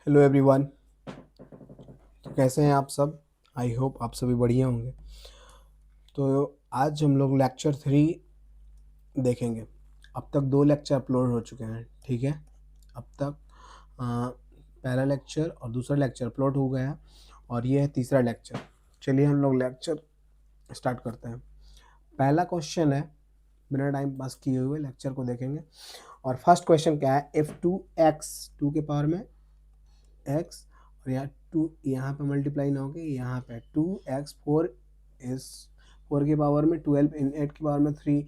Hello everyone. तो कैसे हैं आप सब? आई होप आप सभी बढ़िया होंगे। तो आज हम लोग लेक्चर 3 देखेंगे। अब तक 2 लेक्चर अपलोड हो चुके हैं, ठीक है। अब तक पहला लेक्चर और दूसरा लेक्चर अपलोड हो गया है और ये है तीसरा लेक्चर। चलिए हम लोग लेक्चर स्टार्ट करते हैं। पहला क्वेश्चन है, बिना टाइम पास किए हुए लेक्चर को देखेंगे। और फर्स्ट क्वेश्चन क्या है, इफ 2x 2 के पावर में x और यहाँ 2 यहाँ पे मल्टीप्लाई ना होके यहाँ पे 2x 4 इस 4 के पावर में 12 इन 8 के पावर में 3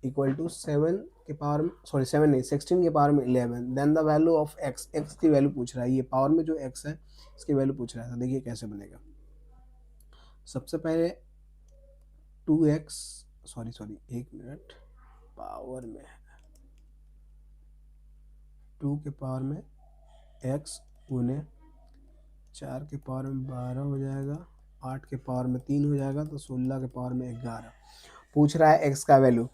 इक्वल टू 7 के पावर में 7 नहीं 16 के पावर में 11। Then the value of x, x की वैल्यू पूछ रहा है। ये पावर में जो x है इसकी वैल्यू पूछ रहा है। तो देखिए कैसे बनेगा। सबसे पहले 2x सॉरी एक मिनट, पावर में 2 के पावर में x गुने 4 के पावर में 12 हो जाएगा, 8 के पावर में 3 हो जाएगा, तो 16 के पावर में 11 पूछ रहा है x का वैल्यू।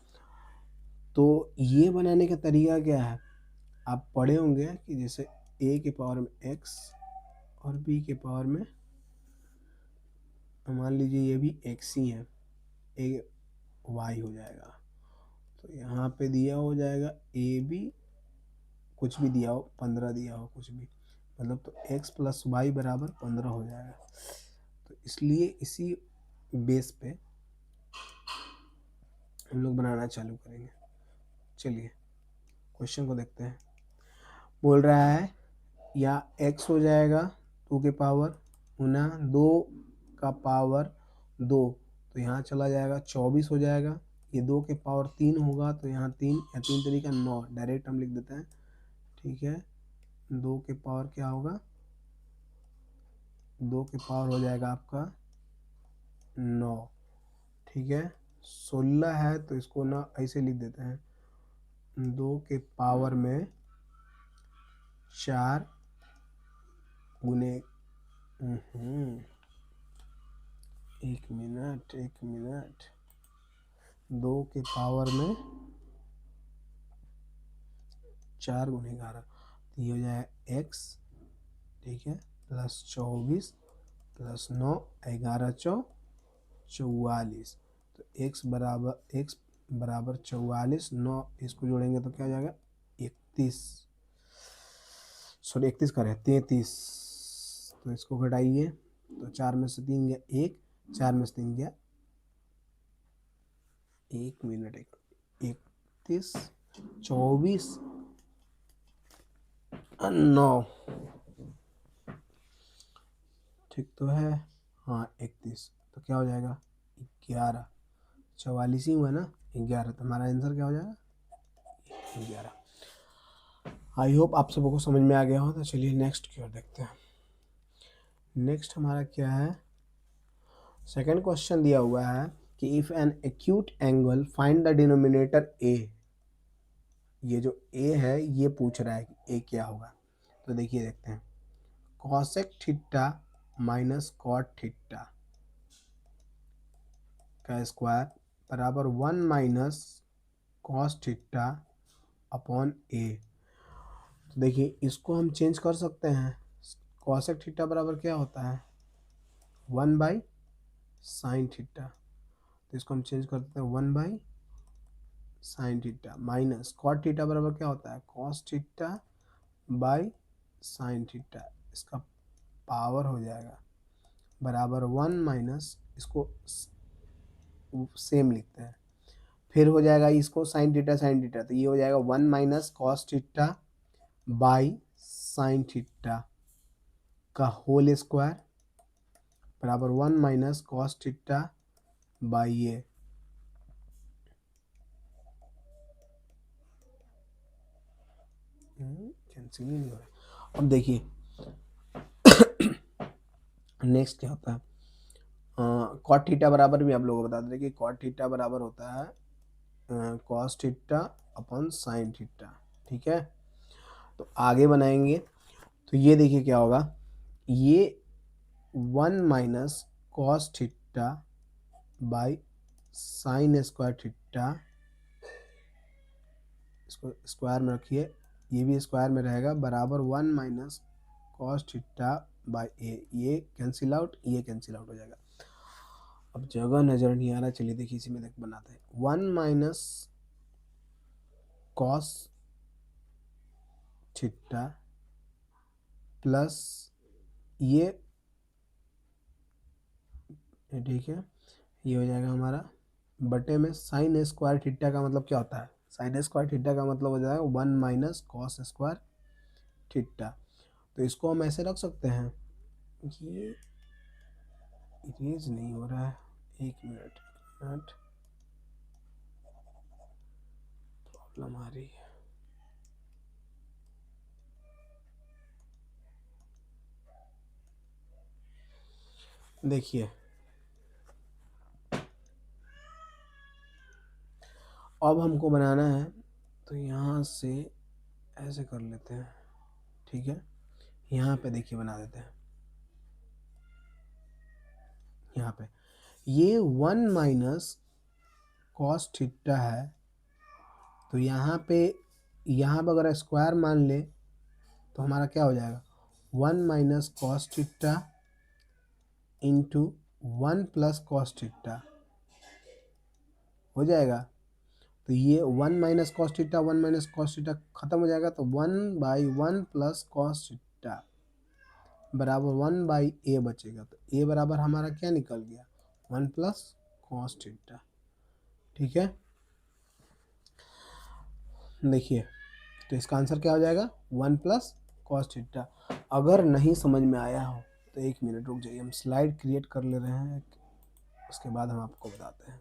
तो ये बनाने का तरीका क्या है, आप पढ़े होंगे कि जैसे a के पावर में x और b के पावर में मान लीजिए ये भी x ही है, a y हो जाएगा। तो यहाँ पे दिया हो जाएगा a b, कुछ भी दिया हो 15 दिया हो कुछ भी, मतलब तो x प्लस वाई बराबर 15 हो जाएगा। तो इसलिए इसी बेस पे हम लोग बनाना चालू करेंगे। चलिए क्वेश्चन को देखते हैं। बोल रहा है या x हो जाएगा 2 के पावर गुना 2 का पावर 2, तो यहाँ चला जाएगा 24 हो जाएगा। ये 2 के पावर 3 होगा तो यहाँ 3 या 3 तरीका 9, डायरेक्ट हम लिख देते हैं, ठीक है। 2 के पावर क्या होगा, 2 के पावर हो जाएगा आपका 9, ठीक है। 16 है तो इसको ना ऐसे लिख देते हैं, 2 के पावर में 4 गुने एक मिनट 2 के पावर में 4 गुने 11, तो ये हो जाएगा x, ठीक है, प्लस 24 प्लस 9, 11 44। तो x बराबर 44, 9 इसको जोड़ेंगे तो क्या हो जाएगा 31, सॉरी 31 का रहे 33। तो इसको घटाइए तो 4 में से 3 गया 1, 4 में से 3 गया 1 मिनट 31 24 9, ठीक तो है, हाँ 31। तो क्या हो जाएगा 11, 44 ही हुआ ना 11, तो हमारा आंसर क्या हो जाएगा 11। आई होप आप सबको समझ में आ गया हो। तो चलिए नेक्स्ट की ओर देखते हैं। नेक्स्ट हमारा क्या है, सेकंड क्वेश्चन दिया हुआ है कि if an acute angle find the denominator ए। ये जो ए है ये पूछ रहा है कि ए क्या होगा। तो देखिए देखते हैं, cosec theta minus cot theta का स्क्वायर बराबर 1 minus cos theta upon a. तो देखिए इसको हम चेंज कर सकते हैं। कॉसेक थीटा बराबर क्या होता है 1 बाई साइन थीटा, तो इसको हम चेंज करते हैं 1 by sine theta, minus cot theta बराबर क्या होता है cos theta by sine theta, इसका पावर हो जाएगा बराबर 1 माइनस, इसको सेम लिखते हैं, फिर हो जाएगा इसको साइन थीटा, तो ये हो जाएगा 1 minus cos theta by sine theta का होल स्क्वायर बराबर 1 माइनस कॉस थीटा बाई ये। कैंसिल ही नहीं हो रहा। अब देखिए नेक्स्ट क्या होता है, कॉट थीटा बराबर भी आप लोगों को बता दें कि कॉट थीटा बराबर होता है cos theta upon sine theta, ठीक है। तो आगे बनाएंगे तो ये देखिए क्या होगा, ये 1 minus cos theta by sine square theta, इसको स्क्वायर में रखिए, ये भी स्क्वायर में रहेगा, बराबर 1 माइनस कॉस थीटा बाई ए, ये कैंसिल आउट, ये कैंसिल आउट हो जाएगा। अब जगह नजर नहीं आ रहा, चलिए देखिए इसी में देख बनाते हैं। 1 माइनस कॉस थीटा प्लस ये, ठीक है, ये हो जाएगा हमारा बटे में साइन स्क्वायर थीटा का मतलब क्या होता है, साइन स्क्वायर थीटा का मतलब हो जाएगा 1 माइनस कॉस स्क्वायर थीटा। तो इसको हम ऐसे रख सकते हैं, ये इरेज नहीं हो रहा है, एक मिनट प्रॉब्लम आ रही है। देखिए अब हमको बनाना है, तो यहाँ से ऐसे कर लेते हैं, ठीक है। यहाँ पे देखिए बना देते हैं, यहाँ पे ये 1 माइनस कॉस थीटा है, तो यहाँ पे अगर स्क्वायर मान ले तो हमारा क्या हो जाएगा, 1 minus cos theta into 1 plus cos theta हो जाएगा। तो ये 1 minus cos theta, 1 minus cos theta खत्म हो जाएगा, तो 1/1 प्लस कॉस थीटा बराबर 1/a बचेगा। तो a बराबर हमारा क्या निकल गया, 1 प्लस कॉस थीटा, ठीक है। देखिए तो इसका आंसर क्या हो जाएगा, 1 प्लस कॉस थीटा। अगर नहीं समझ में आया हो तो 1 मिनट रुक जाइए, हम स्लाइड क्रिएट कर ले रहे हैं, उसके बाद हम आपको बताते हैं।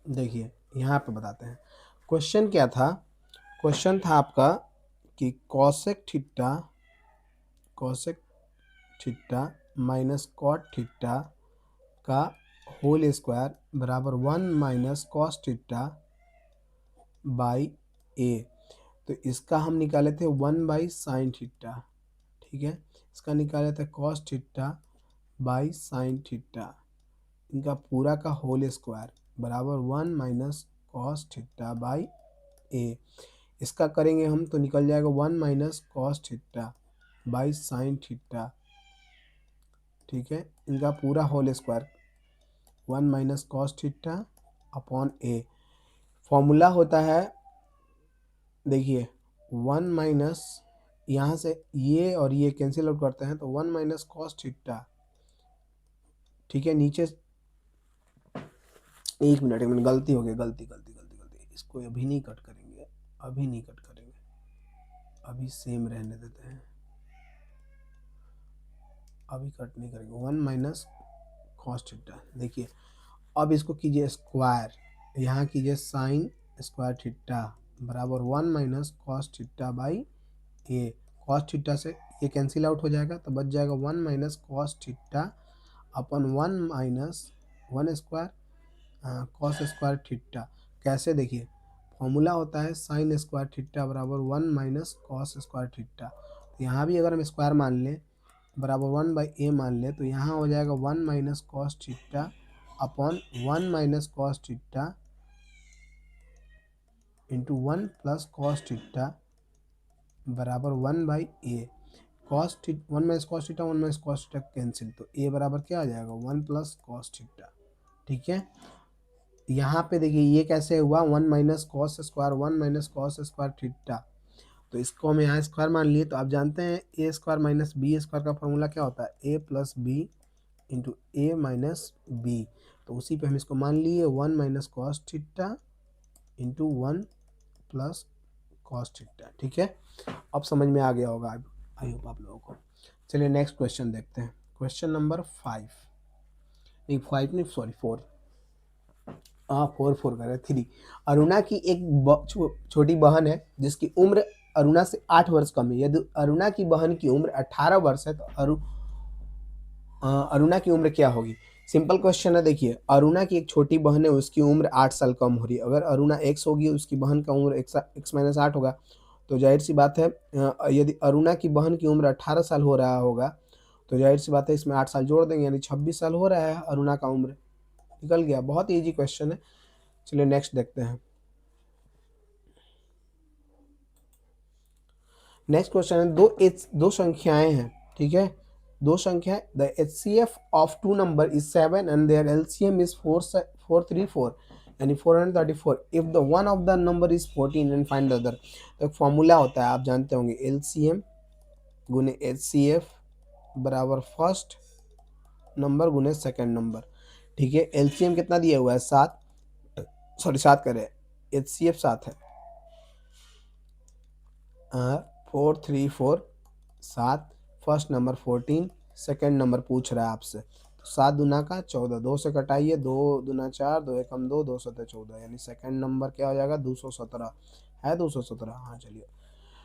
देखिए यहाँ पे बताते हैं क्वेश्चन क्या था। क्वेश्चन था आपका कि cosec theta minus cot theta का होल स्क्वायर बराबर 1 minus cos theta by a. तो इसका हम निकाले थे 1 बाई साइन थीटा, ठीक है। इसका निकाले थे cos theta by sine theta, इनका पूरा का होल स्क्वायर बराबर 1 minus cos theta by A. इसका करेंगे हम तो निकल जाएगा 1 minus cos theta by sine theta, ठीक है। इनका पूरा whole square 1 minus cos theta upon A. Formula होता है, देखिए 1 माइनस, यहाँ से ये और ये कैंसिल आउट करते हैं तो 1 माइनस कॉस थीटा, ठीक है। नीचे एक मिनट गलती हो गई, गलती, इसको अभी नहीं कट करेंगे, अभी सेम रहने देते हैं, अभी कट नहीं करेंगे। 1 माइनस कॉस थीटा, देखिए अब इसको कीजिए स्क्वायर, यहाँ कीजिए साइन स्क्वायर थीटा बराबर 1 minus cos theta by A. Cos theta से ये कैंसिल आउट हो जाएगा, तो बच जाएगा 1 माइनस कॉस थीटा अपन 1 minus 1 square cos square theta. कैसे, देखिए फॉर्मूला होता है साइन स्क्वायर थीटा बराबर 1 माइनस कॉस स्क्वायर थीटा। तो यहाँ भी अगर हम स्क्वायर मान लें बराबर 1 बाई ए मान लें, तो यहाँ हो जाएगा 1 minus cos theta upon 1 minus cos theta into 1 plus cos theta बराबर 1 by A. Cos theta 1 minus cos theta, 1 minus cos theta cancel, तो ए बराबर क्या आ जाएगा 1 प्लस कॉस थीटा, ठीक है। यहाँ पे देखिए ये कैसे हुआ, 1 minus cos square 1 minus cos square theta, तो इसको हम यहाँ स्क्वायर मान लिए। तो आप जानते हैं ए स्क्वायर माइनस बी स्क्वायर का फॉर्मूला क्या होता है, ए प्लस बी इंटू ए माइनस बी। तो उसी पे हम इसको मान लिए 1 minus cos theta into 1 plus cos theta, ठीक है। अब समझ में आ गया होगा आई होप आप लोगों को। चलिए नेक्स्ट क्वेश्चन देखते हैं, क्वेश्चन नंबर 5 नहीं 5 नहीं सॉरी 4, हाँ 4 कर रहे 3। अरुणा की एक छोटी बहन है जिसकी उम्र अरुणा से 8 वर्ष कम है। यदि अरुणा की बहन की उम्र 18 वर्ष है तो अरुणा की उम्र क्या होगी। सिंपल क्वेश्चन है। देखिए अरुणा की एक छोटी बहन है, उसकी उम्र 8 साल कम हो रही है। अगर अरुणा x होगी, उसकी बहन का उम्र x माइनस 8 होगा, तो जाहिर सी बात है यदि अरुणा की बहन की उम्र 18 साल हो रहा होगा, तो जाहिर सी बात है इसमें 8 साल जोड़ देंगे, यानी 26 साल हो रहा है अरुणा का उम्र, निकल गया। बहुत ईजी क्वेश्चन है। चलिए नेक्स्ट देखते हैं। नेक्स्ट क्वेश्चन है, दो संख्याएं हैं, ठीक है, दो संख्या, the HCF of two number is 7 and their LCM is 434 यानी 434, if the one of the number is 14 and find the other. तो एक फॉर्मूला होता है, आप जानते होंगे, LCM गुने HCF बराबर फर्स्ट नंबर गुने सेकंड नंबर, ठीक है। LCM कितना दिया हुआ है, 7, सॉरी 7 करे, HCF 7 है, 434, 7, फर्स्ट नंबर 14, सेकंड नंबर पूछ रहा है आपसे, तो 7 दूना का 14, 2 से कटाइए, 2 दूना 4, 2 एकम 2, 2 सत्ते 14, यानी सेकंड नंबर क्या हो जाएगा, 217 है, 217। हाँ चलिए,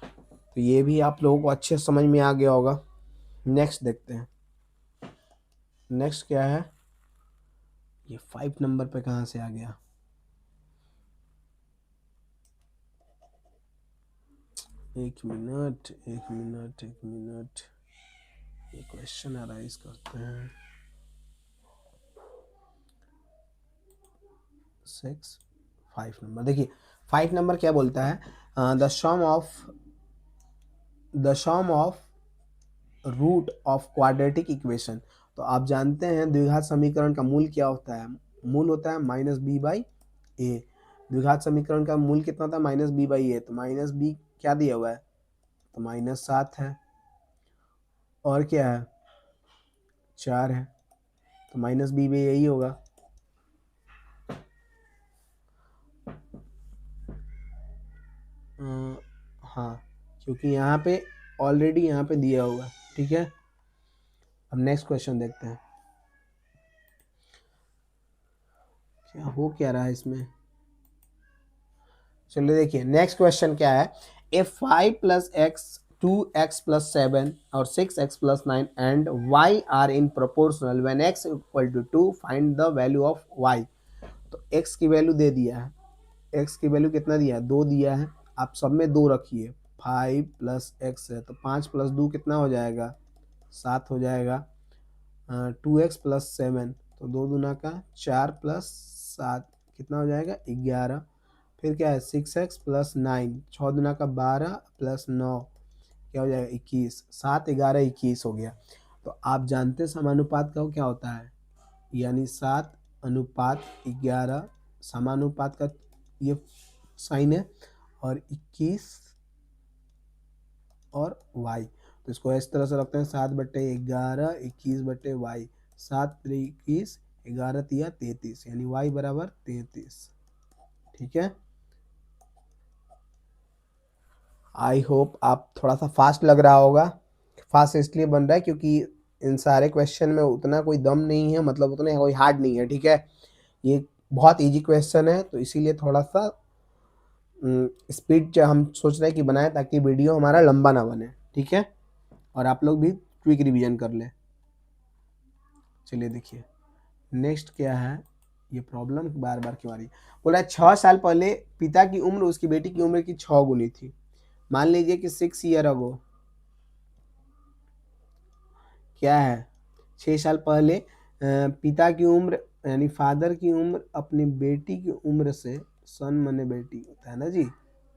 तो ये भी आप लोगों को अच्छे समझ में आ गया होगा। नेक्स्ट देखते हैं, नेक्स्ट क्या है, ये 5 नंबर पे कहाँ से आ गया, एक मिनट, ये क्वेश्चन अराइज करते हैं। 5 नंबर देखिए, 5 नंबर क्या बोलता है, the sum of root of quadratic equation. तो आप जानते हैं द्विघात समीकरण का मूल क्या होता है, मूल होता है -b/a। द्विघात समीकरण का मूल कितना होता है, -b/a, तो -b क्या दिया हुआ है, तो -7 है, और क्या है, 4 है, तो -b में यही होगा। हाँ, क्योंकि यहाँ पे ऑलरेडी यहाँ पे दिया हुआ है, ठीक है। अब नेक्स्ट क्वेश्चन देखते हैं, क्या हो क्या रहा है इसमें। चलिए देखिए, नेक्स्ट क्वेश्चन क्या है, if 5 plus x 2x plus 7 और 6x plus 9 and y are in proportional when x equal to 2 find the value of y। तो x की वैल्यू दे दिया है, x की वैल्यू कितना दिया है, 2 दिया है, आप सब में 2 रखिए, 5 प्लस x है, तो 5 प्लस 2 कितना हो जाएगा, 7 हो जाएगा, 2x प्लस 7, तो 2 दूना का 4 प्लस 7 कितना हो जाएगा, 11, फिर क्या है 6x प्लस 9, 6 दूना का 12 प्लस 9 क्या हो जाएगा, 21, 7 11 21 हो गया। तो आप जानते हैं समानुपात का क्या होता है, यानी 7:11, समानुपात का ये साइन है, और 21 और y, तो इसको इस तरह से रखते हैं, 7/11 21/y, 7 21, 11 तिया 33, यानी y बराबर 33, ठीक है। आई होप आप थोड़ा सा फास्ट लग रहा होगा, फास्ट इसलिए बन रहा है क्योंकि इन सारे क्वेश्चन में उतना कोई दम नहीं है, मतलब उतने कोई हार्ड नहीं है, ठीक है। ये बहुत इजी क्वेश्चन है, तो इसीलिए थोड़ा सा स्पीड हम सोच रहे हैं कि बनाए ताकि वीडियो हमारा लंबा ना बने, ठीक है, और आप लोग भी क्विक रिवीजन कर लें। चलिए देखिए, नेक्स्ट क्या है, ये प्रॉब्लम बार बार क्यों आ रही है, बोला 6 साल पहले पिता की उम्र उसकी बेटी की उम्र की 6 गुनी थी। मान लीजिए कि 6 ईयर अगो क्या है, 6 साल पहले पिता की उम्र यानी फादर की उम्र अपनी बेटी की उम्र से, सन माने बेटी होता है ना जी,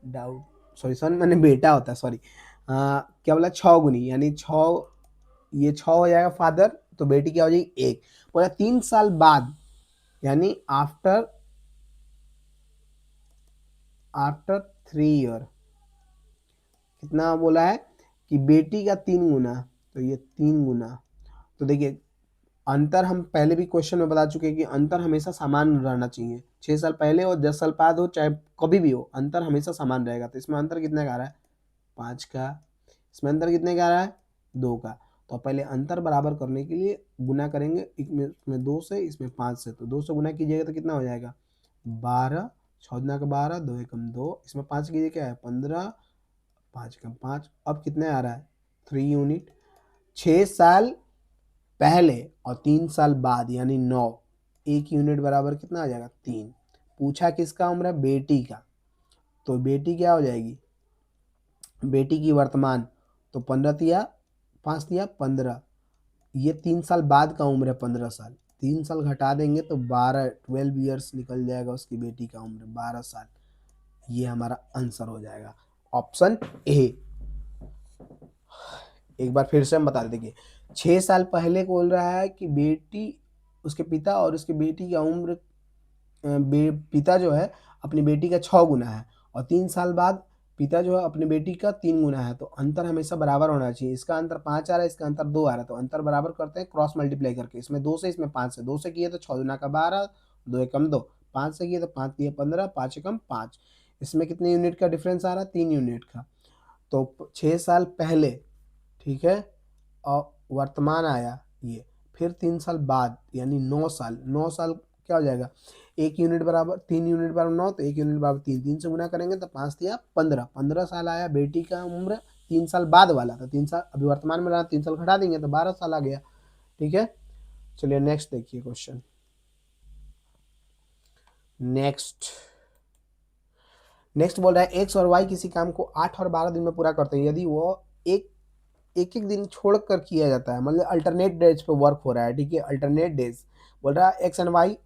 डाउट सॉरी, सन माने बेटा होता है, सॉरी, क्या बोला 6 गुनी, यानी 6, ये 6 हो जाएगा फादर, तो बेटी क्या हो जाएगी 1, बोला 3 साल बाद, यानी आफ्टर 3 ईयर, कितना बोला है कि बेटी का 3 गुना, तो ये 3 गुना। तो देखिए अंतर हम पहले भी क्वेश्चन में बता चुके हैं कि अंतर हमेशा समान रहना चाहिए, 6 साल पहले हो 10 साल बाद हो चाहे कभी भी हो, अंतर हमेशा समान रहेगा। तो इसमें अंतर कितने का आ रहा है, 5 का, इसमें अंतर कितने का आ रहा है, 2 का। तो पहले अंतर बराबर करने के लिए गुना करेंगे, इसमें 2 से, इसमें 5 से, तो 2 से गुना कीजिएगा तो कितना हो जाएगा 12, 6 गुना का 12, 2 एकम 2, इसमें 5 कीजिए क्या है 15, 5 एकम 5, अब कितने आ रहा है 3 यूनिट। 6 साल पहले और 3 साल बाद यानी 9, 1 यूनिट बराबर कितना आ जाएगा 3। पूछा किसका उम्र है, बेटी का, तो बेटी क्या हो जाएगी, बेटी की वर्तमान, तो 15 तिया 5 तिया 15, ये 3 साल बाद का उम्र है 15 साल, 3 साल घटा देंगे तो 12 ईयर्स निकल जाएगा उसकी बेटी का उम्र 12 साल। ये हमारा आंसर हो जाएगा ऑप्शन ए। एक बार फिर से हम बता देंगे। 6 साल पहले बोल रहा है कि बेटी, उसके पिता और उसकी बेटी का उम्र, पिता जो है अपनी बेटी का 6 गुना है, और 3 साल बाद पिता जो है अपनी बेटी का 3 गुना है, तो अंतर हमेशा बराबर होना चाहिए। इसका अंतर 5 आ रहा है, इसका अंतर 2 आ रहा है, तो अंतर बराबर करते हैं क्रॉस मल्टीप्लाई करके। इसमें 2 से, इसमें 5 से, 2 से किए तो 6 दूना का 12, 2 एकम 2, 5 से किए तो 5 दिए 15, 5 एकम 5। इसमें कितने यूनिट का डिफरेंस आ रहा है? 3 यूनिट का। तो 6 साल पहले, ठीक है, और वर्तमान आया ये, फिर 3 साल बाद यानी 9 साल। 9 साल क्या हो जाएगा? 1 यूनिट बराबर 3 यूनिट बराबर 9, तो 1 यूनिट बराबर 3, 3 से गुना करेंगे तो 5 दिया 15, 15 साल आया। बेटी का उम्र 3 साल बाद वाला, तो 3 साल अभी वर्तमान में रहा, 3 साल घटा देंगे तो 12 साल आ गया। ठीक है, चलिए नेक्स्ट देखिए क्वेश्चन। नेक्स्ट बोल रहा है एक्स और वाई किसी काम को 8 और 12 दिन में पूरा करते हैं। यदि वो एक एक एक दिन छोड़कर किया जाता है, मतलब अल्टरनेट डेज पे वर्क हो रहा है, ठीक है, अल्टरनेट डेज। बोल रहा है x and y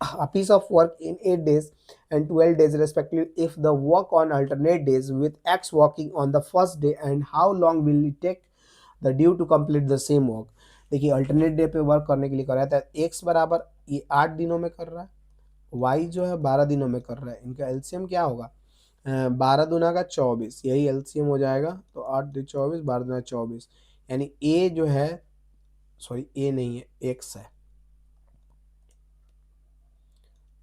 a piece of work in 8 days and 12 days respectively if the work on alternate days with x working on the first day, and how long will it take the due to complete the same work। देखिए alternate day पे work करने के लिए कर रहा है, तो x बराबर ये 8 दिनों में कर रहा है, y जो है 12 दिनों में कर रहा है। इनका एलसीएम क्या होगा? 12 दूना का 24, यही एलसीएम हो जाएगा। तो 8 दो 24, 12 दूना 24, यानी ए जो है, सॉरी ए नहीं है, एक्स है।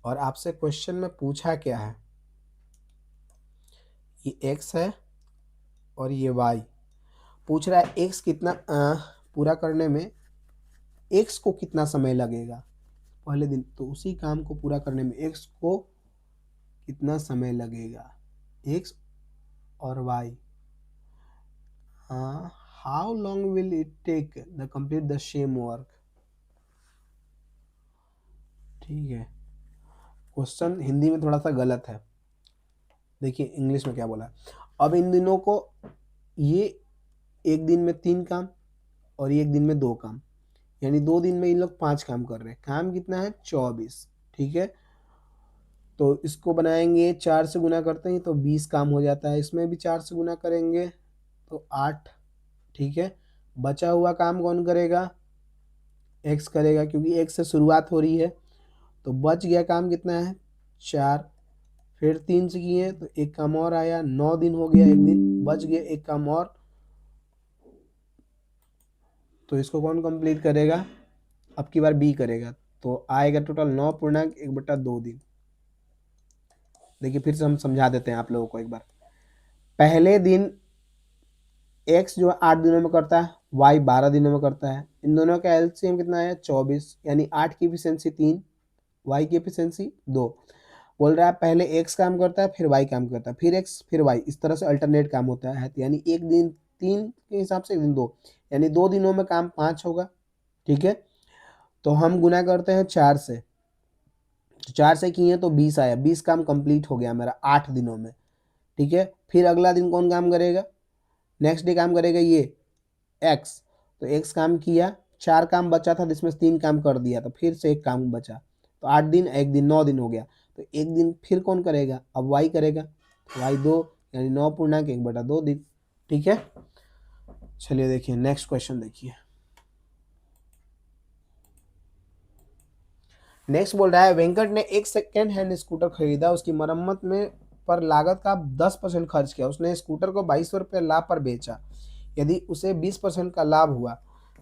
और आपसे क्वेश्चन में पूछा क्या है? ये एक्स है और ये वाई। पूछ रहा है एक्स कितना पूरा करने में एक्स को कितना समय लगेगा पहले दिन, तो उसी काम को पूरा करने में एक्स को कितना समय लगेगा, एक्स और y. How long will it take the complete the same work. ठीक है, क्वेश्चन हिंदी में थोड़ा सा गलत है, देखिए इंग्लिश में क्या बोला। अब इन दिनों को, ये एक दिन में 3 काम और ये एक दिन में 2 काम, यानी 2 दिन में इन लोग 5 काम कर रहे हैं। काम कितना है? 24। ठीक है, तो इसको बनाएंगे 4 से गुना करते हैं तो 20 काम हो जाता है। इसमें भी 4 से गुना करेंगे तो 8। ठीक है, बचा हुआ काम कौन करेगा? एक्स करेगा, क्योंकि एक्स से शुरुआत हो रही है। तो बच गया काम कितना है? 4। फिर 3 से किए तो एक काम और आया, 9 दिन हो गया, एक दिन बच गया, एक काम और। तो इसको कौन कंप्लीट करेगा? अब की बार बी करेगा, तो आएगा टोटल 9.1/2 दिन। देखिए फिर से हम समझा देते हैं आप लोगों को एक बार। पहले दिन एक्स जो 8 दिनों में करता है, वाई 12 दिनों में करता है। इन दोनों का एलसीएम कितना है? 24, यानी 8 की एफिशिएंसी 3, वाई की एफिशिएंसी 2। बोल रहा है पहले एक्स काम करता है, फिर वाई काम करता है, फिर एक्स फिर वाई, इस तरह से अल्टरनेट काम होता है। तो यानी एक दिन 3 के हिसाब से, एक दिन 2, यानी 2 दिनों में काम 5 होगा। ठीक है, तो हम गुना करते हैं 4 से, तो 4 से किए तो 20 आया, 20 काम कंप्लीट हो गया मेरा 8 दिनों में। ठीक है, फिर अगला दिन कौन काम करेगा? नेक्स्ट डे काम करेगा ये एक्स, तो एक्स काम किया, 4 काम बचा था जिसमें से 3 काम कर दिया, तो फिर से एक काम बचा, तो 8 दिन, एक दिन 9 दिन हो गया। तो एक दिन फिर कौन करेगा? अब वाई करेगा, तो वाई 2, यानी 9.1/2 दिन। ठीक है, चलिए देखिए नेक्स्ट क्वेश्चन देखिए। नेक्स्ट बोल रहा है वेंकट ने एक सेकेंड हैंड स्कूटर खरीदा, उसकी मरम्मत में पर लागत का 10% खर्च किया, उसने स्कूटर को 2200 रुपये लाभ पर बेचा। यदि उसे 20% का लाभ हुआ,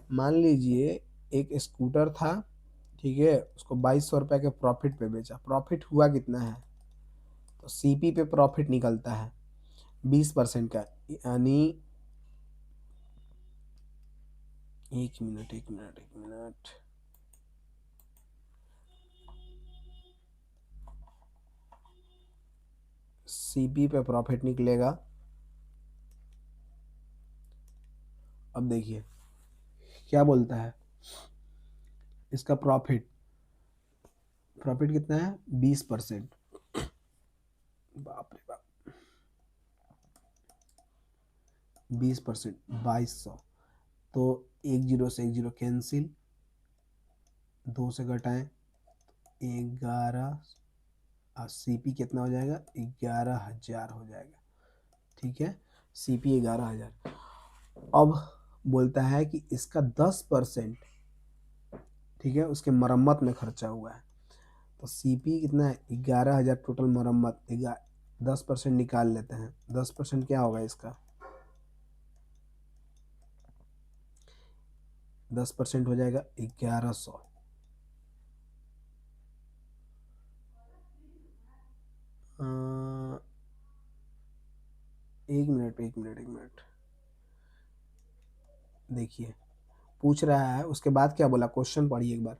मान लीजिए एक स्कूटर था, ठीक है, उसको 2200 रुपये के प्रॉफिट पे बेचा, प्रॉफिट हुआ कितना है? तो सीपी पे प्रॉफिट निकलता है 20% का, यानी एक मिनट, सीपी पे प्रॉफिट निकलेगा। अब देखिए क्या बोलता है, इसका प्रॉफिट कितना है? 20%। बाप रे बाप, 20%, 2200। तो एक जीरो से एक जीरो कैंसिल, 2 से घटाएं 11, सीपी कितना हो जाएगा? 11,000 हो जाएगा। ठीक है, सीपी 11,000। अब बोलता है कि इसका 10%, ठीक है, उसके मरम्मत में खर्चा हुआ है। तो सीपी कितना है, 11,000 टोटल मरम्मत, 10% निकाल लेते हैं। 10% क्या होगा इसका, 10% हो जाएगा 1100। एक मिनट देखिए, पूछ रहा है उसके बाद क्या बोला, क्वेश्चन पढ़िए एक बार।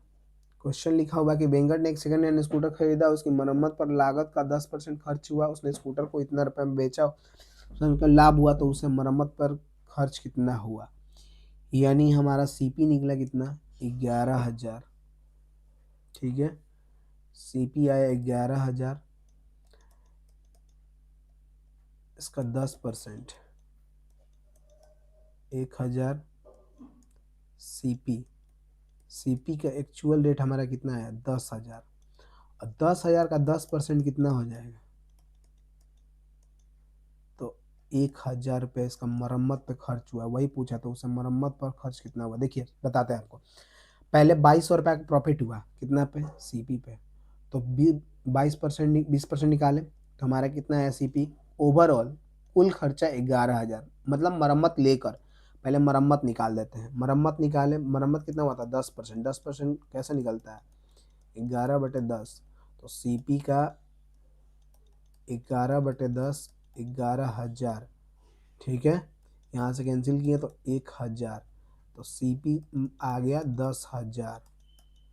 क्वेश्चन लिखा हुआ कि वेंकट ने एक सेकंड हैंड स्कूटर खरीदा, उसकी मरम्मत पर लागत का 10% खर्च हुआ, उसने स्कूटर को इतना रुपए में बेचा, उनका लाभ हुआ, तो उसे मरम्मत पर खर्च कितना हुआ। यानी हमारा सीपी निकला कितना, 11,000, ठीक है, सीपी आया 11,000, इसका 10%, 1,000, सीपी का एक्चुअल रेट हमारा कितना है, 10,000, और 10,000 का 10% कितना हो जाएगा, तो 1,000 रुपये इसका मरम्मत पे खर्च हुआ। वही पूछा तो उसे मरम्मत पर खर्च कितना हुआ। देखिए बताते हैं आपको, पहले 2,200 रुपये का प्रॉफिट हुआ, कितना पे, सीपी पे, तो 20% निकाले तो हमारा कितना है सीपी, ओवरऑल कुल खर्चा 11,000, मतलब मरम्मत लेकर, पहले मरम्मत निकाल देते हैं। मरम्मत निकाले, मरम्मत कितना हुआ था, 10%। 10% कैसे निकलता है, 11/10, तो सीपी का 11/10, 11,000, ठीक है, यहाँ से कैंसिल किए तो 1,000, तो सीपी आ गया 10,000,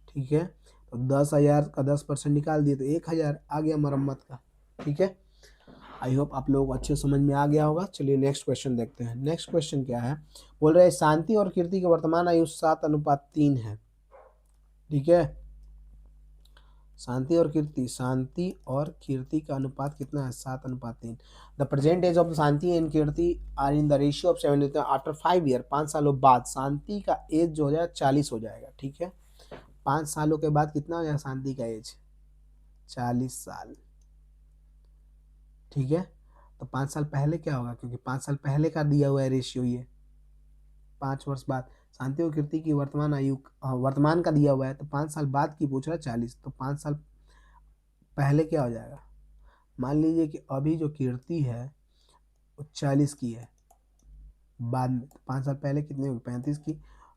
ठीक है, तो 10,000 का 10% निकाल दिए तो 1,000 आ गया मरम्मत का, ठीक है। आई होप आप लोगों को अच्छे समझ में आ गया होगा। चलिए नेक्स्ट क्वेश्चन देखते हैं। नेक्स्ट क्वेश्चन क्या है, बोल रहे हैं शांति और कीर्ति की वर्तमान आयु 7:3 है, ठीक है। शांति और कीर्ति का अनुपात कितना है, 7:3। The present age of Shanti and Kirti are in the ratio of 7 after 5 year. 5 सालों बाद शांति का एज जो हो जाएगा 40 हो जाएगा, ठीक है। 5 सालों के बाद कितना हो जाएगा शांति का एज, 40 साल, ठीक है। तो 5 साल पहले क्या होगा, क्योंकि 5 साल पहले का दिया हुआ है रेशियो, ये 5 वर्ष बाद शांति और कीर्ति की वर्तमान आयु, वर्तमान का दिया हुआ है, तो 5 साल बाद की पूछ रहा है 40, तो 5 साल पहले क्या हो जाएगा, मान लीजिए कि अभी जो कीर्ति है वो 40 की है, बाद में 5 साल पहले कितने होगी, 35 की,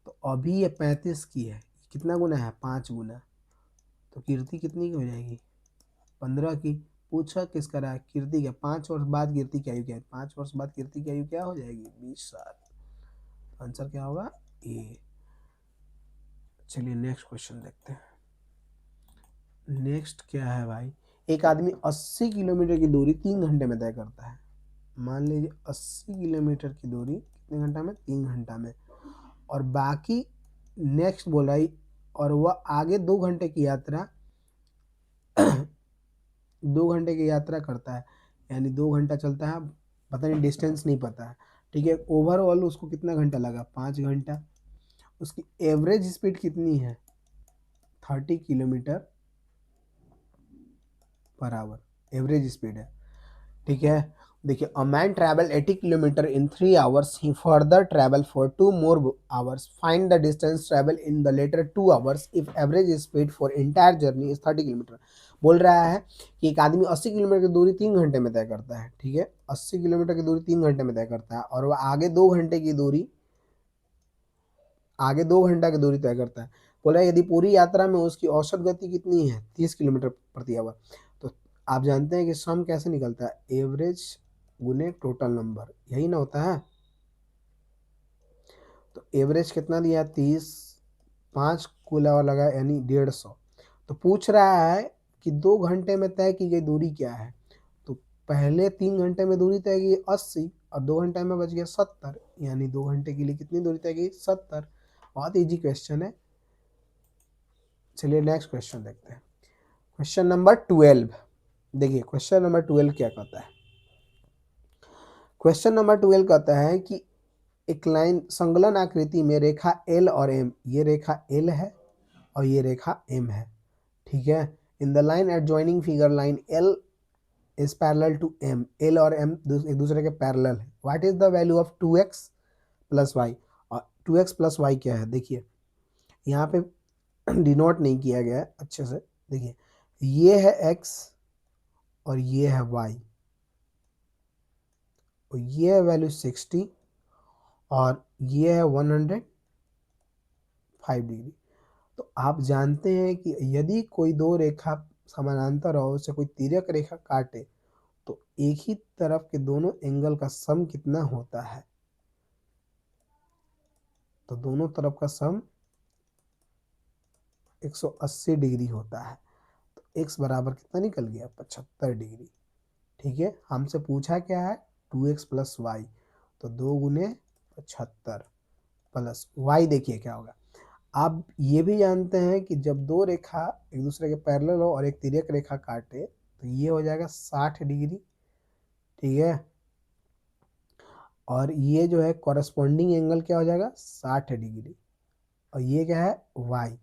तो अभी ये 35 की है, कितना गुना है, 5 गुना, तो कीर्ति कितनी की हो जाएगी, 15 की। पूछा किस करा है, कीर्ति का। 5 वर्ष बाद कीर्ति की आयु क्या है, 5 वर्ष बाद कीर्ति की आयु क्या हो जाएगी, 20 साल। आंसर क्या होगा, ए। चलिए नेक्स्ट क्वेश्चन देखते हैं। नेक्स्ट क्या है भाई, एक आदमी 80 किलोमीटर की दूरी 3 घंटे में तय करता है। मान लीजिए 80 किलोमीटर की दूरी कितने घंटा में, 3 घंटा में, और बाकी नेक्स्ट बोल रहा है, और वह आगे 2 घंटे की यात्रा 2 घंटे की यात्रा करता है, यानी 2 घंटा चलता है, पता नहीं डिस्टेंस नहीं पता है, ठीक है। ओवरऑल उसको कितना घंटा लगा, 5 घंटा। उसकी एवरेज स्पीड कितनी है, 30 kilometre per hour average speed है, ठीक है। देखिए, a man travel 80 kilometre in 3 hours, he further travel for 2 more hours, find the distance travel in the latter 2 hours if average speed for entire journey is 30 kilometre. बोल रहा है कि एक आदमी 80 किलोमीटर की दूरी 3 घंटे में तय करता है, ठीक है, 80 किलोमीटर की दूरी 3 घंटे में तय करता है, और वह आगे 2 घंटे की दूरी, आगे 2 घंटा की दूरी तय करता है। बोला यदि पूरी यात्रा में उसकी औसत गति कितनी है, 30 किलोमीटर प्रति आवर, तो आप जानते हैं कि सम कैसे निकलता है, एवरेज गुने टोटल नंबर, यही ना होता है। तो एवरेज कितना दिया, 30, 5 कुल आवर लगा यानी 150। तो पूछ रहा है कि 2 घंटे में तय की गई दूरी क्या है, तो पहले 3 घंटे में दूरी तय की 80, और 2 घंटे में बच गया 70, यानी 2 घंटे के लिए कितनी दूरी तय की, 70। बहुत इजी क्वेश्चन है। चलिए नेक्स्ट क्वेश्चन देखते हैं। क्वेश्चन नंबर 12, देखिए क्वेश्चन नंबर 12 क्या कहता है। क्वेश्चन नंबर 12 कहता है कि एक लाइन संकलन आकृति में रेखा एल और एम, ये रेखा एल है और ये रेखा एम है, ठीक है। In the line adjoining figure line L is parallel to M, L और एम एक दूसरे के पैरेलल है। What is the value of 2x plus y, और 2x प्लस वाई क्या है, देखिए यहाँ पे डिनोट नहीं किया गया है अच्छे से। देखिए ये है x और ये है y, और ये है वैल्यू 60 और ये है 105 डिग्री। तो आप जानते हैं कि यदि कोई दो रेखा समानांतर हो, उसे कोई तिर्यक रेखा काटे, तो एक ही तरफ के दोनों एंगल का सम कितना होता है। तो दोनों तरफ का सम 180 डिग्री होता है। तो x बराबर कितना निकल गया, 75 डिग्री। ठीक है, हमसे पूछा क्या है, 2x प्लस वाई, तो 2 × 75 प्लस वाई, देखिए क्या होगा। आप ये भी जानते हैं कि जब दो रेखा एक दूसरे के पैरेलल हो और एक तिर्यक रेखा काटे, तो ये हो जाएगा 60 डिग्री। ठीक है, और ये जो है कॉरेस्पॉन्डिंग एंगल क्या हो जाएगा, 60 डिग्री, और ये क्या है, वाई।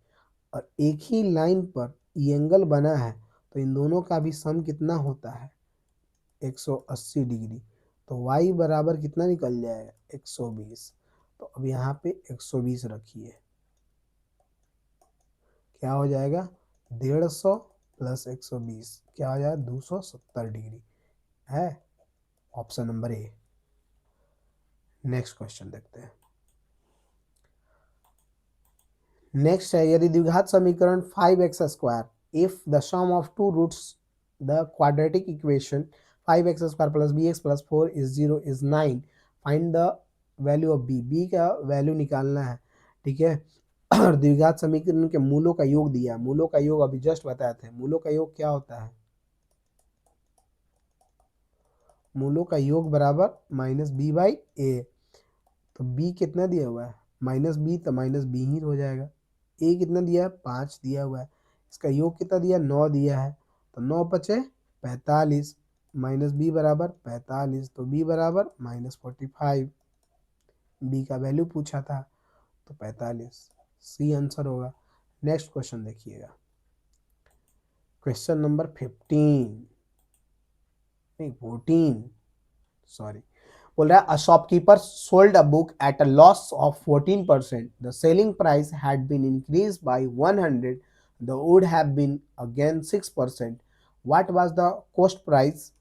और एक ही लाइन पर ये एंगल बना है, तो इन दोनों का भी सम कितना होता है, 180 डिग्री। तो y बराबर कितना निकल जाएगा, 120। तो अब यहाँ पे 120 रखिए, क्या हो जाएगा, 150 प्लस 120 क्या हो जाएगा, 270 डिग्री है। Option number A. Next question देखते हैं। नेक्स्ट है, यदि द्विघात समीकरण 5x² if the sum of two roots the quadratic equation 5x² plus bx plus 4 is 0 is 9, find the value of b। b का वैल्यू निकालना है। ठीक है, और द्विघात समीकरण के मूलों का योग दिया। मूलों का योग अभी जस्ट बताए थे। मूलों का योग क्या होता है, मूलों का योग बराबर -b/a। तो b कितना दिया हुआ है, -b, तो -b ही हो जाएगा। a कितना दिया है, 5 दिया हुआ है। इसका योग कितना दिया, 9 दिया है। तो 9 × 5 = 45, -b बराबर 45, तो b बराबर -45। b का वैल्यू पूछा था, तो 45 सी आंसर होगा। नेक्स्ट क्वेश्चन देखिएगा, क्वेश्चन नंबर 15 नहीं 14, सॉरी। बोल रहा है, a shopkeeper sold a book at a loss of 14%, the selling price had been increase by 100, the would have been a gain 6%, what was the cost price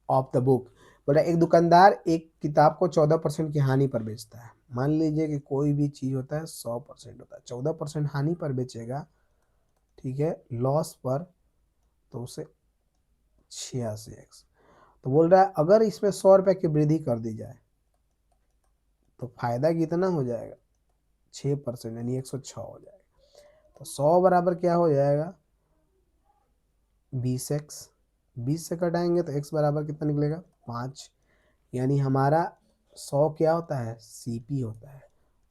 of the book. बोल रहा है, एक दुकानदार एक किताब को 14% की हानि पर बेचता है। मान लीजिए कि कोई भी चीज होता है 100% होता है, 14% हानि पर बेचेगा, ठीक है, लॉस पर, तो उसे 86x। तो बोल रहा है अगर इसमें 100 रुपए की वृद्धि कर दी जाए तो फायदा कितना हो जाएगा, 6%, यानी 106 हो जाएगा। तो 100 बराबर क्या हो जाएगा, 20x। 20 से घटाएंगे तो x बराबर कितना निकलेगा, 5। यानी हमारा 100 क्या होता है, CP होता है।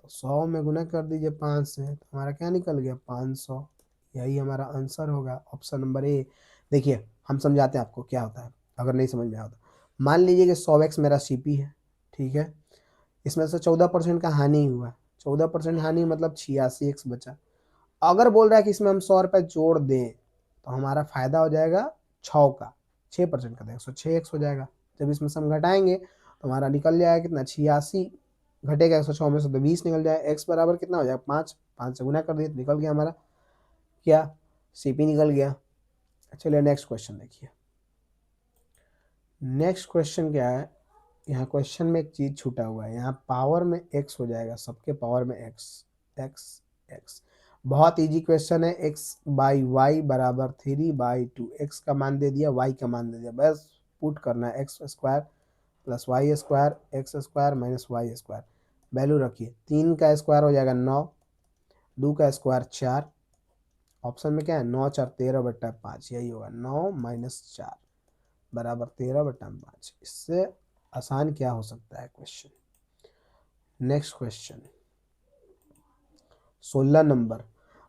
तो 100 में गुना कर दीजिए 5 से, तो हमारा क्या निकल गया, 500। यही हमारा आंसर होगा, ऑप्शन नंबर ए। देखिए हम समझाते हैं आपको क्या होता है, अगर नहीं समझ में आता। मान लीजिए कि 100x मेरा CP है, ठीक है, इसमें से 14% का हानि हुआ। 14% हानि मतलब 86x बचा। अगर बोल रहा है कि इसमें हम 100 रुपये जोड़ दें तो हमारा फायदा हो जाएगा 6 का, 6% का, तो 106x हो जाएगा। जब इसमें से हम घटाएंगे तो हमारा निकल जाएगा कितना, 86 घटेगा 106 में से, तो 20 निकल जाएगा। x बराबर कितना हो जाएगा, 5। 5 से गुना कर दिए तो निकल गया हमारा क्या, CP निकल गया। चलिए नेक्स्ट क्वेश्चन देखिए। नेक्स्ट क्वेश्चन क्या है, यहाँ क्वेश्चन में एक चीज छूटा हुआ है। यहाँ पावर में x हो जाएगा, सबके पावर में x, x, x। बहुत इजी क्वेश्चन है। x/y बराबर 3/2। x का मान दे दिया, y का मान दे दिया, बस पुट करना है, x² plus y² x² minus y²। Value रखिए, 3 का स्क्वायर हो जाएगा 9, 2 का स्क्वायर 4। ऑप्शन में क्या है, 9 4 13/5, यही होगा, 9 - 4 बराबर 13/5। इससे आसान क्या हो सकता है क्वेश्चन। नेक्स्ट क्वेश्चन 16 नंबर,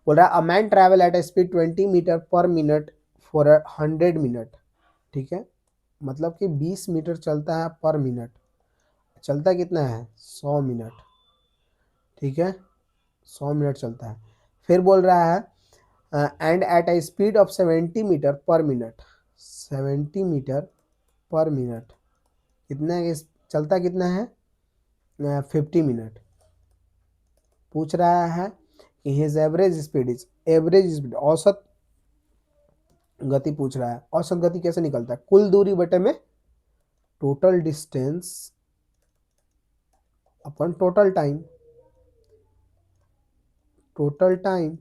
बोल रहा है a man travel at a speed 20 metre per minute for 100 minute. ठीक है, मतलब कि 20 मीटर चलता है पर मिनट। चलता कितना है, 100 मिनट। ठीक है, 100 मिनट चलता है। फिर बोल रहा है and at a speed of 70 metre per minute. 70 metre per minute कितना है, चलता कितना है, 50 मिनट। पूछ रहा है कि हिज एवरेज स्पीड औसत गति पूछ रहा है। औसत गति कैसे निकलता है? कुल दूरी बटे में टोटल डिस्टेंस अपन टोटल टाइम। टोटल टाइम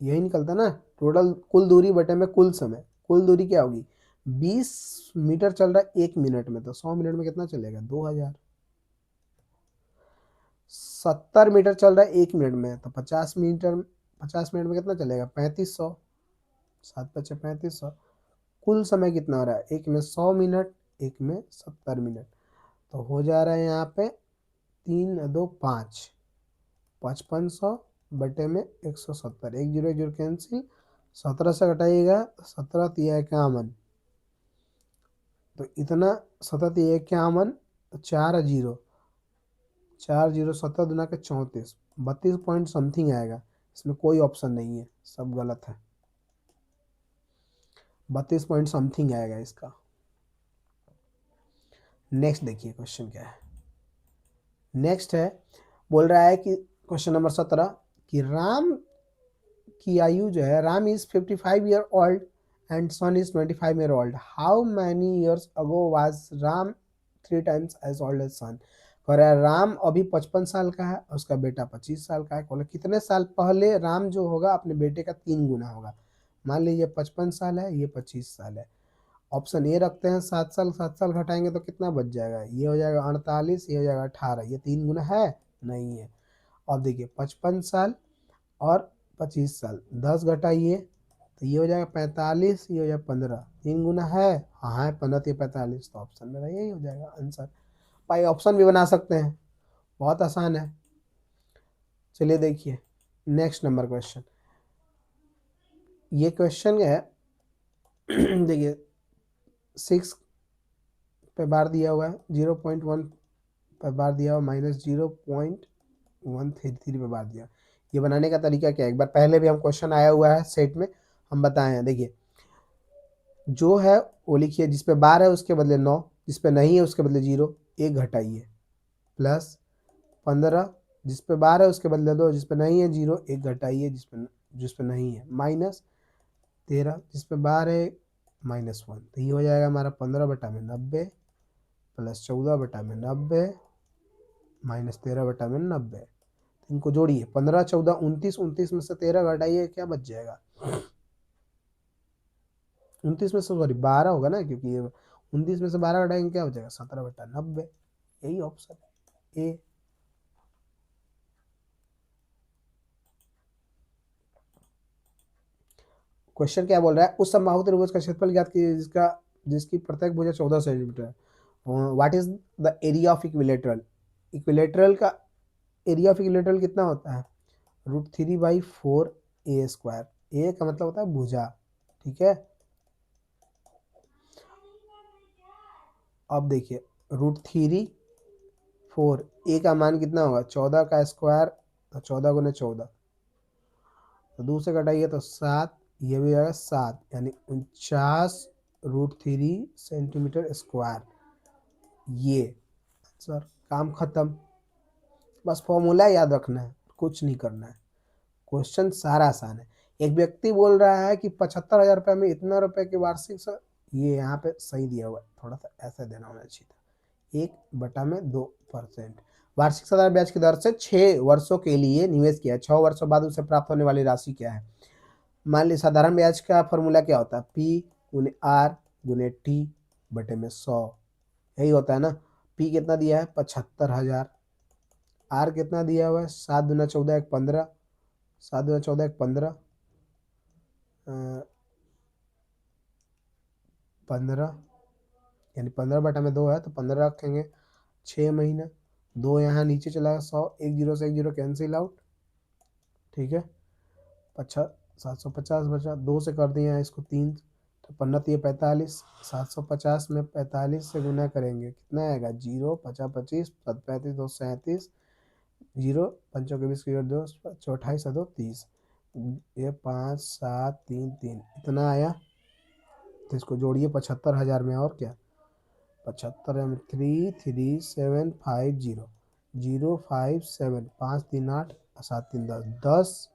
यही निकलता ना, टोटल कुल दूरी बटे में कुल समय। कुल दूरी क्या होगी? 20 मीटर चल रहा है 1 मिनट में, तो 100 मिनट में कितना चलेगा? 2000। 70 मीटर चल रहा है 1 मिनट में, तो 50 मिनट में कितना चलेगा? 3500। 7×5 = 3500। कुल समय कितना हो रहा है? एक में 100 मिनट, एक में 70 मिनट, तो हो जा रहा है यहाँ पे 3×2=5, 5500 बटे में 170। 1 0 कैंसिल, 17 से घटाइएगा, 17×3=51, तो इतना 17×3=51, 4 0, 4 0, 17×2=34, 32 पॉइंट समथिंग आएगा। इसमें कोई ऑप्शन नहीं है, सब गलत है। 32 पॉइंट समथिंग आएगा इसका। नेक्स्ट देखिए क्वेश्चन क्या है। नेक्स्ट है, बोल रहा है कि क्वेश्चन नंबर 17 कि राम की आयु जो है, Ram is 55 year old and son is 25 year old। How many years ago was Ram 3 times as old as son. कह रहा है राम अभी 55 साल का है और उसका बेटा 25 साल का है। बोले कितने साल पहले राम जो होगा अपने बेटे का 3 गुना होगा। मान लीजिए 55 साल है, ये 25 साल है। ऑप्शन ए रखते हैं 7 साल, 7 साल घटाएंगे तो कितना बच जाएगा? ये हो जाएगा 48, ये हो जाएगा 18। ये 3 गुना है? नहीं है। अब देखिए 55 साल और 25 साल, 10 घटाइए तो ये हो जाएगा 45, ये हो जाएगा 15। 3 गुना है? हाँ है, 15 3 45, तो ऑप्शन मेरा यही हो जाएगा आंसर। भाई ऑप्शन भी बना सकते हैं, बहुत आसान है। चलिए देखिए नेक्स्ट नंबर क्वेश्चन। ये क्वेश्चन है देखिए 6 पे बार दिया हुआ है, 0.1 पे बार दिया हुआ, -0.133 पे बार दिया। ये बनाने का तरीका क्या है? एक बार पहले भी हम क्वेश्चन आया हुआ है सेट में, हम बताए हैं। देखिए जो है वो लिखिए, जिस पे बार है उसके बदले 9, जिस पे नहीं है उसके बदले 0, 1 घटाइए, प्लस 15 जिस पे बार है उसके बदले 2, जिस पे नहीं है 0, 1 घटाइए, जिस पे नहीं है, -13 जिस पे बार है -1। तो ये हो जाएगा हमारा 15/90 प्लस 14/90 -13/90। इनको जोड़िए, 15 14 29, 29 में से 13 घटाइए, क्या बच जाएगा? 29 में से सॉरी 12 होगा ना, क्योंकि ये 29 में से 12 घटाएंगे, क्या हो जाएगा? 17/90। यही ऑप्शन है ए। क्वेश्चन क्या बोल रहा है? उस समबाहु त्रिभुज का क्षेत्रफल ज्ञात कीजिए जिसकी प्रत्येक भुजा 14 सेंटीमीटर है। What is the area of equilateral. Equilateral का एरिया ऑफ इक्विलेटरल कितना होता है? √3/4a²। ए का मतलब होता है भुजा, ठीक है। अब देखिए √3/4, ए का मान कितना होगा? 14 का स्क्वायर, तो 14 × 14, तो 2 से घटाइए तो 7, ये भी आएगा 7, यानी 49√3 cm²। ये सर काम खत्म। बस फॉर्मूला याद रखना है, कुछ नहीं करना है। क्वेश्चन सारा आसान है। एक व्यक्ति बोल रहा है कि 75,000 रुपये में इतना रुपए की वार्षिक ये यहाँ पे सही दिया हुआ है, थोड़ा सा ऐसा देना होना चाहिए था। 1/2%। वार्षिक साधारण ब्याज की दर से 6 वर्षों के लिए निवेश किया, 6 वर्षों बाद उसे प्राप्त होने वाली राशि क्या है? मान लीजिए साधारण ब्याज का फॉर्मूला क्या होता है? P/R/T/100। यही होता है ना। P कितना दिया है? 75,000। R कितना दिया हुआ है? 7×14=15, 7×14=15, 15, यानी 15/2 है, तो 15 रखेंगे। 6 महीना, 2 यहाँ नीचे चला, 100, 1 0 से 1 0 कैंसिल आउट, ठीक है। 750 बचा, 2 से कर दिए हैं इसको 3, तो 15×3=45, 750 में 45 से गुना करेंगे, कितना आएगा? 0 50 25 7 35 2 37, 0 5 के 20 2 28 2 30, ये 5 7 3 3 इतना आया। तो इसको जोड़िए 75,000 में, और क्या? 75 में 33750, 057, 5 3 8, 7 3 10, 10,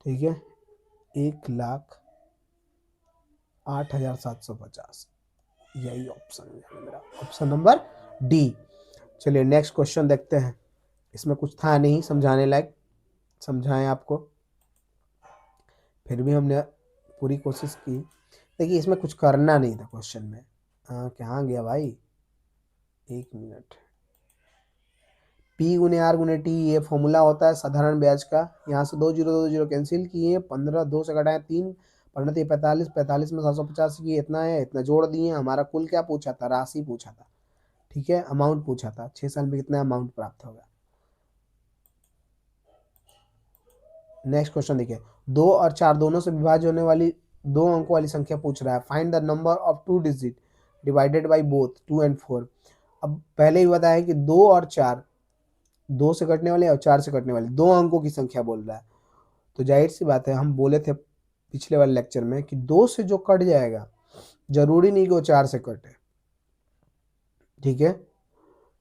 ठीक है, 1,08,750, यही ऑप्शन है मेरा, ऑप्शन नंबर डी। चलिए नेक्स्ट क्वेश्चन देखते हैं। इसमें कुछ था नहीं समझाने लायक, समझाएं आपको, फिर भी हमने पूरी कोशिश की। देखिए इसमें कुछ करना नहीं था क्वेश्चन में। कहाँ गया भाई, 1 मिनट। P गुने R गुने T, ये फॉर्मूला होता है साधारण ब्याज का। यहाँ से 2 जीरो कैंसिल किए, 15 2 से घटाए 3, 15 45, 45 में 750 किए, इतना है, इतना जोड़ दिए। हमारा कुल क्या पूछा था, राशि पूछा था, ठीक है, अमाउंट पूछा था, 6 साल में कितना अमाउंट प्राप्त होगा। नेक्स्ट क्वेश्चन देखिए, 2 और 4 दोनों से विभाज्य होने वाली 2 अंकों वाली संख्या पूछ रहा है। Find the number of 2 digit divided by both 2 and 4। अब पहले ही बताया कि 2 और 4, 2 से कटने वाले और 4 से कटने वाले 2 अंकों की संख्या बोल रहा है। तो जाहिर सी बात है, हम बोले थे पिछले वाले लेक्चर में कि 2 से जो कट जाएगा जरूरी नहीं कि वो 4 से कटे, ठीक है।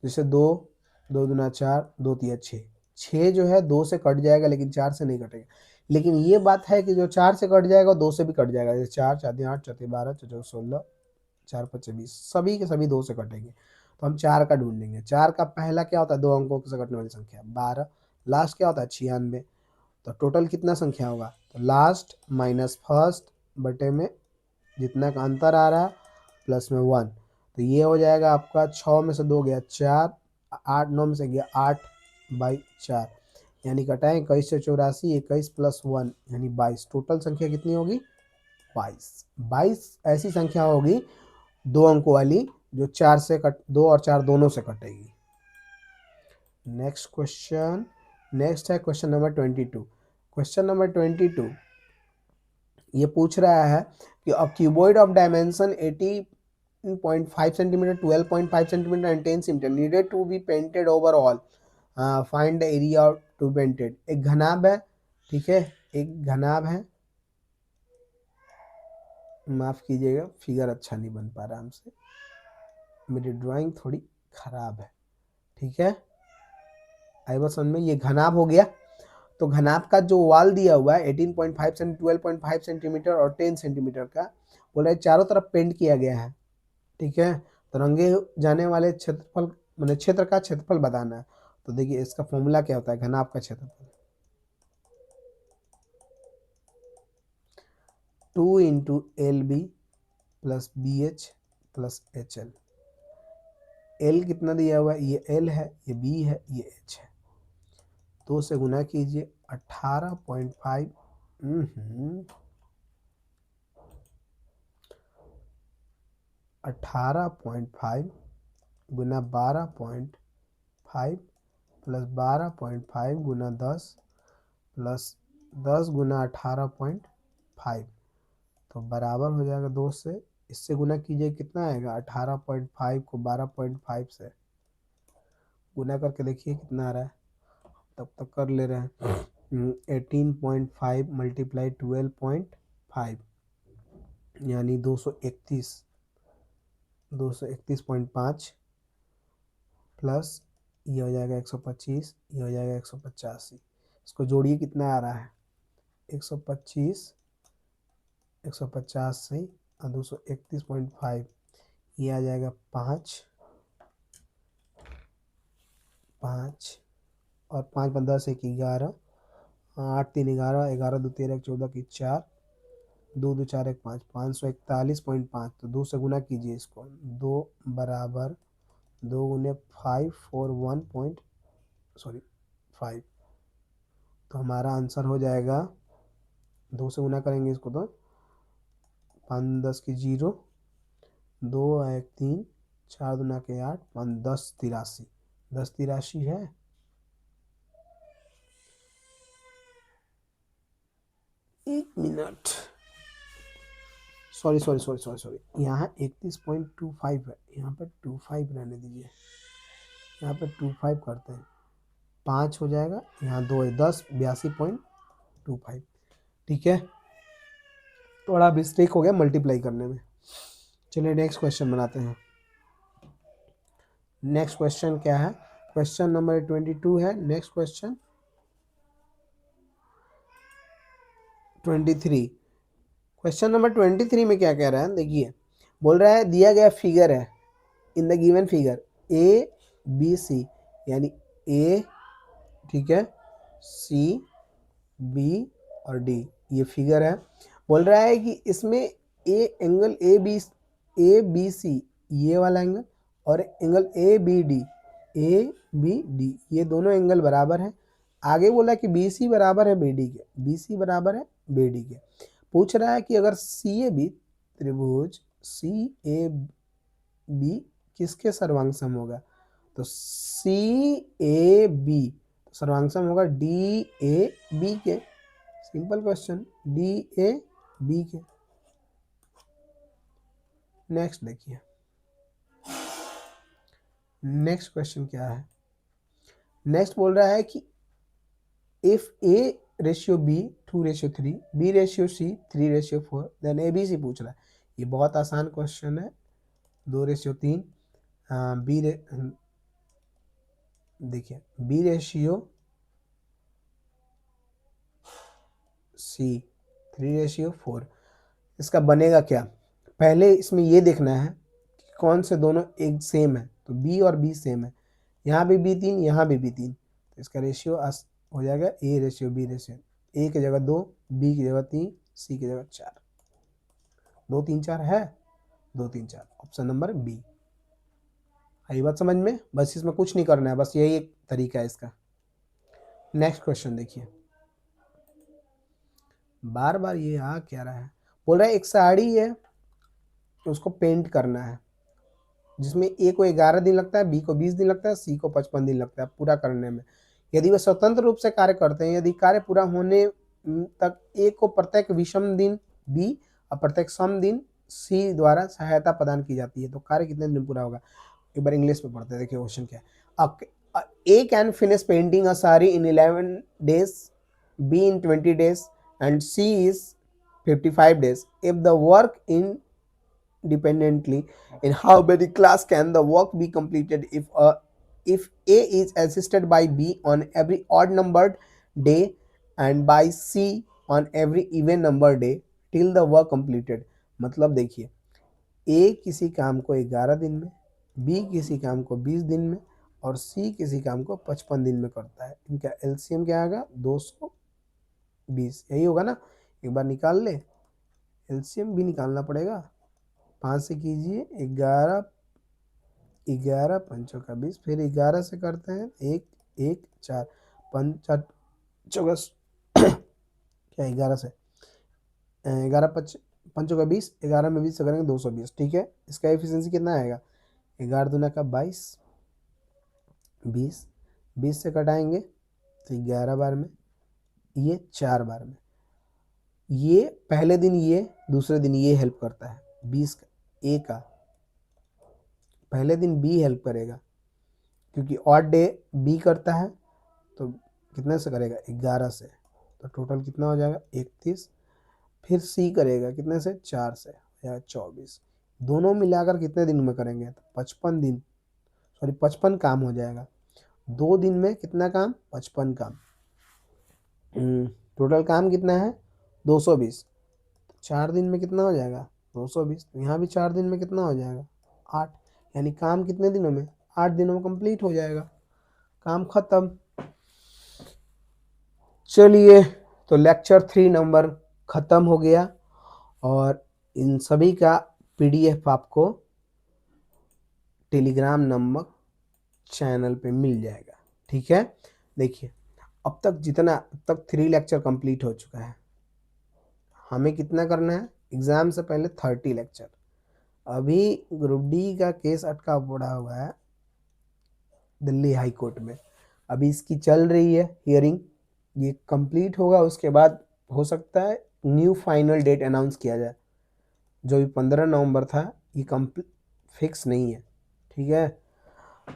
जैसे 2 2 दूना 4, 2 तिया 6, 6 जो है 2 से कट जाएगा लेकिन 4 से नहीं कटेगा। लेकिन ये बात है कि जो 4 से कट जाएगा 2 से भी कट जाएगा। जैसे 4 4 3 8, 4 3 12, 4 4 16, 4 5 20, सभी के सभी 2 से कटेंगे। तो हम 4 का ढूंढेंगे। 4 का पहला क्या होता है, 2 अंकों से कटने वाली संख्या 12, लास्ट क्या होता है 96। तो टोटल कितना संख्या होगा, तो लास्ट माइनस फर्स्ट बटे में जितना का अंतर आ रहा है प्लस में 1, तो ये हो जाएगा आपका 6 में से 2 गया 4, 8 9 में से गया 8/4, यानी कटाएं 21 से 84, 21 प्लस 1 यानी 22। टोटल संख्या कितनी होगी, 22 ऐसी संख्या होगी 2 अंकों वाली जो 4 से कट, 2 और 4 दोनों से कटेगी। नेक्स्ट क्वेश्चन, नेक्स्ट है क्वेश्चन नंबर 22। क्वेश्चन नंबर 22 ये पूछ रहा है कि a cuboid of dimension 18.5 centimetre, 12.5 centimetre and 10 centimetre needed to be painted overall, find the area to painted. एक घनाभ है, ठीक है, एक घनाभ है, माफ कीजिएगा फिगर अच्छा नहीं बन पा रहा हमसे, मेरी ड्राइंग थोड़ी खराब है, ठीक है। आई बस समझ में, ये घनाभ हो गया। तो घनाभ का जो वाल दिया हुआ है 18.5 सेंटीमीटर, 12.5 सेंटीमीटर और 10 सेंटीमीटर का, बोल रहा है चारों तरफ पेंट किया गया है, ठीक है। तो रंगे जाने वाले क्षेत्रफल, मैंने क्षेत्र का क्षेत्रफल बताना है। तो देखिए इसका फॉर्मूला क्या होता है, घनाभ का क्षेत्रफल 2 into LB plus BH plus HL। L कितना दिया हुआ है, ये L है, ये B है, ये H है। 2 से गुना कीजिए 18.5, 18.5 गुना 12.5 प्लस 12.5 गुना 10 प्लस 10 गुना 18.5, तो बराबर हो जाएगा 2 से। इससे गुना कीजिए कितना आएगा, 18.5 को 12.5 से गुना करके देखिए कितना आ रहा है, तब तक कर ले रहे हैं। 18.5 मल्टीप्लाई 12.5 यानी 231, 231.5 प्लस ये हो जाएगा 125, ये हो जाएगा 185। इसको जोड़िए कितना आ रहा है, 125, 150 से 231.5, ये आ जाएगा 5 और 5 × 10 = 11, 8 3 11, 11 2 13 14 की 4, 2 2 4 1 5, 541.5। तो 2 से गुना कीजिए इसको, 2 बराबर 2 गुने 541 पॉइंट, सॉरी 5, तो हमारा आंसर हो जाएगा, 2 से गुना करेंगे इसको तो 5 10 की 0, 2 1 3, 4 दूना के 8, 5 10 83, 10 83 है। एक minute, sorry sorry sorry sorry sorry, यहाँ 31.25 है, यहाँ पर 25 रहने दीजिए, यहाँ पर 25 करते हैं, 5 हो जाएगा, यहाँ 2 है, 10 82.25, ठीक है। थोड़ा मिस्टेक हो गया मल्टीप्लाई करने में। चलिए नेक्स्ट क्वेश्चन बनाते हैं। नेक्स्ट क्वेश्चन क्या है, क्वेश्चन नंबर 22 है। Next question 23। क्वेश्चन नंबर 23 में क्या कह रहा है देखिए, बोल रहा है दिया गया फिगर है, in the given figure A B C, यानी ए, ठीक है, सी, बी और डी, ये फिगर है। बोल रहा है कि इसमें एंगल ए बी सी, ये वाला एंगल, और एंगल ए बी डी, ये दोनों एंगल बराबर है। आगे बोला कि बी सी बराबर है बी डी के, बी सी बराबर है बी डी के। पूछ रहा है कि अगर सी ए बी त्रिभुज सी ए बी किसके सर्वांगसम होगा, तो सी ए बी सर्वांगसम होगा डी ए बी के। Simple question, D A B के। नेक्स्ट देखिए, नेक्स्ट क्वेश्चन क्या है। नेक्स्ट बोल रहा है कि if A ratio B 2:3, B ratio C 3:4, then A B C पूछ रहा है। ये बहुत आसान क्वेश्चन है, 2:3, देखिए बी रेशियो सी 3:4, इसका बनेगा क्या। पहले इसमें ये देखना है कि कौन से दोनों एक सेम है, तो बी और बी सेम है, यहाँ भी B3, यहाँ भी B3, तो इसका रेशियो हो जाएगा ए रेशियो बी रेशियो, ए की जगह 2, बी की जगह 3, सी की जगह 4, 2 3 4 है, 2 3 4, ऑप्शन नंबर बी। आई बात समझ में, बस इसमें कुछ नहीं करना है, बस यही एक तरीका है इसका। नेक्स्ट क्वेश्चन देखिए, बार बार ये आ क्या रहा है। बोल रहा है एक साड़ी है, उसको पेंट करना है, जिसमें ए को 11 दिन लगता है, बी को 20 दिन लगता है, सी को 55 दिन लगता है पूरा करने में। यदि वे स्वतंत्र रूप से कार्य करते हैं, यदि कार्य पूरा होने तक ए को प्रत्येक विषम दिन बी और प्रत्येक सम दिन सी द्वारा सहायता प्रदान की जाती है, तो कार्य कितने दिन में पूरा होगा। एक बार इंग्लिश में पढ़ते हैं, देखिए क्वेश्चन क्या है। A can finish painting a sari in 11 days, B in 20 days and C is 55 days. If the work independently, in how many class can the work be completed if A is assisted by B on every odd numbered day and by C on every even numbered day till the work completed। मतलब देखिए, A किसी काम को 11 दिन में, B किसी काम को 20 दिन में और C किसी काम को 55 दिन में करता है। इनका LCM क्या आएगा, 220, यही होगा ना। एक बार निकाल ले, एलसीएम भी निकालना पड़ेगा। 5 से कीजिए 11, 11 पंचों का 20, फिर 11 से करते हैं 1 1 4 5 चौगस क्या 11 से 11 पंचों का 20, 11 में 20 से करेंगे 220, ठीक है। इसका एफिशिएंसी कितना आएगा, 11 दूना का 22, 20 से कटाएंगे तो 11 बार में, ये 4 बार में, ये पहले दिन ये, दूसरे दिन ये हेल्प करता है। 20 का ए का पहले दिन बी हेल्प करेगा, क्योंकि ऑड डे बी करता है, तो कितने से करेगा, 11 से, तो टोटल कितना हो जाएगा 31। फिर सी करेगा कितने से, 4 से, या 24। दोनों मिलाकर कितने दिन में करेंगे, तो 55 दिन, सॉरी 55 काम हो जाएगा। 2 दिन में कितना काम, 55 काम। टोटल काम कितना है, 220। 4 दिन में कितना हो जाएगा, 220। तो यहाँ भी 4 दिन में कितना हो जाएगा, 8, यानी काम कितने दिनों में, 8 दिनों में कंप्लीट हो जाएगा, काम खत्म। चलिए, तो लेक्चर 3 नंबर खत्म हो गया और इन सभी का PDF आपको टेलीग्राम नामक चैनल पे मिल जाएगा, ठीक है। देखिए अब तक 3 लेक्चर कंप्लीट हो चुका है। हमें कितना करना है, एग्जाम से पहले 30 लेक्चर। अभी ग्रुप डी का केस अटका पड़ा हुआ है दिल्ली हाई कोर्ट में, अभी इसकी चल रही है हियरिंग, ये कंप्लीट होगा उसके बाद हो सकता है न्यू फाइनल डेट अनाउंस किया जाए। जो भी 15 नवंबर था ये फिक्स नहीं है, ठीक है।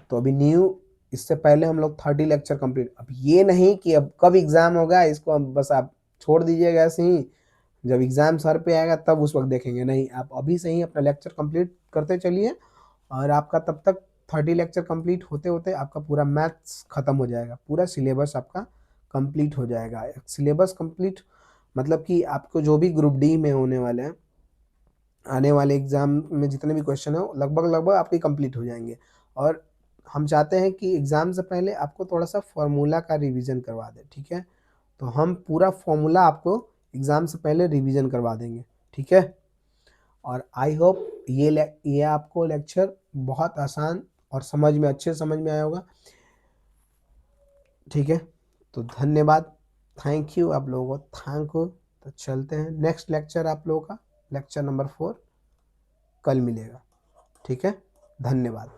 तो अभी न्यू, इससे पहले हम लोग 30 लेक्चर कंप्लीट, अब ये नहीं कि अब कब एग्जाम होगा इसको बस आप छोड़ दीजिएगा ऐसे ही, जब एग्जाम सर पे आएगा तब उस वक्त देखेंगे, नहीं, आप अभी से ही अपना लेक्चर कंप्लीट करते चलिए और आपका तब तक 30 लेक्चर कंप्लीट होते होते आपका पूरा मैथ्स ख़त्म हो जाएगा, पूरा सिलेबस आपका कंप्लीट हो जाएगा। सिलेबस कंप्लीट मतलब कि आपको जो भी ग्रुप डी में होने वाले हैं, आने वाले एग्ज़ाम में जितने भी क्वेश्चन हैं लगभग आपके कंप्लीट हो जाएंगे। और हम चाहते हैं कि एग्ज़ाम से पहले आपको थोड़ा सा फार्मूला का रिवीजन करवा दें, ठीक है? तो हम पूरा फार्मूला आपको एग्ज़ाम से पहले रिवीजन करवा देंगे, ठीक है? और आई होप ये आपको लेक्चर बहुत आसान और अच्छे समझ में आया होगा, ठीक है? तो धन्यवाद, थैंक यू आप लोगों को, थैंक यू। तो चलते हैं, नेक्स्ट लेक्चर आप लोगों का लेक्चर नंबर 4 कल मिलेगा, ठीक है? धन्यवाद।